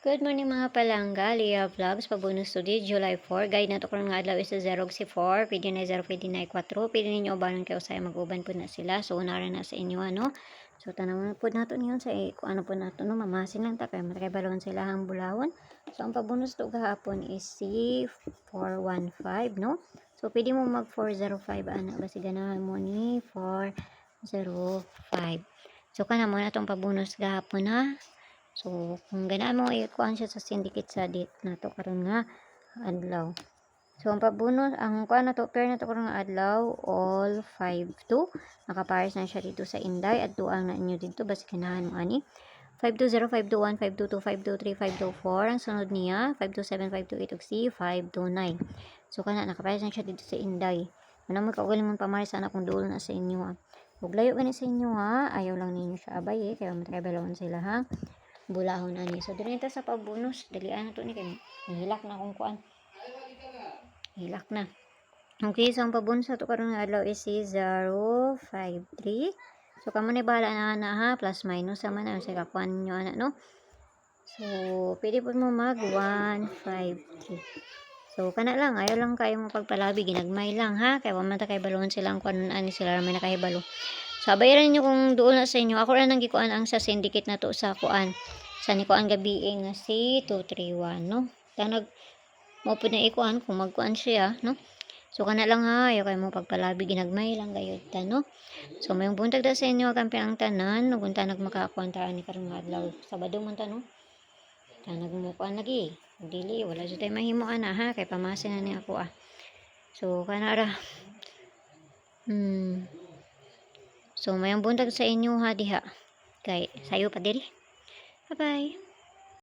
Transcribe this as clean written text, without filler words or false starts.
Good morning mga palangga, Leah Vlogs, pabunus today, July 4. Guide na to kung nga adlaw isa 0 si 4, pwede na 0, pwede na 4. Pwede ninyo ubanan kayo sa mag-uban po na sila. So, unara na sa inyo, ano. So, tanaw po nato niyon sa kung ano po nato, no, mamasin lang ta, kaya matakay balon sila hang bulawon. So, ang pabunus to gahapon is si 415, no. So, pwede mo mag 405, anak, basi ganahan mo ni 405. So, kana mo na itong pabunus gahapon, ha. So, kung ganaan mo i-kuan siya sa syndicate sa date na to karon nga adlaw. So, ang pabunod, ang kuan na to, pair na to karon nga adlaw, all 5-2. Nakapares na siya dito sa Inday at duang na inyo dito basi kanahan mo ani. 520, 521, 522, 523, 524. Ang sunod niya, 527, 528, ug C, 529. So, kana nakapares na siya dito sa Inday. Ano mo kaugaling mong pamaris sana kung duol na sa inyo ha. Huwag layo gani sa inyo ha. Ayaw lang ninyo siya abay kaya matrabalawan sila ha. Bulahon ani. So dito sa pagbonus, dalian na to ni kay hilak na kung kuan. Hilak na. Okay, so ang pabonus to karon nga adlaw is 053. So kamo ni bahala na ha, plus minus sama na sa kakuan nyo ana no. So pwede po mo mag 153. So kana lang, ayaw lang kayo mo pagpalabi, ginagmay lang ha, kay wa man ta kay balon silang kuan ani sila ra may nakahibalo. So, bayaran nyo kung doon na sa inyo. Ako rin nang gikuan ang sa syndicate na to sa kuan. Sa ni kuan gabi nga si 231, no? Tanag mo po na ikuan kung magkuan siya, no? So, kana lang ha. Ayaw kayo mo pagpalabi. Ginagmay lang gayod ta, no? So, mayong buntag da sa inyo. Kampi ang tanan. Nugunta nagmakakuan ta ni karong adlaw. Sabado man ta, no? Tanag mo kuan lagi. Dili. Wala dyan tayo mahimuan na, ha? Kay pamasin na ni ako, ah. So, kana ra. So, mayang buntag sa inyo ha diha. Kay sayo pa diri. Bye-bye.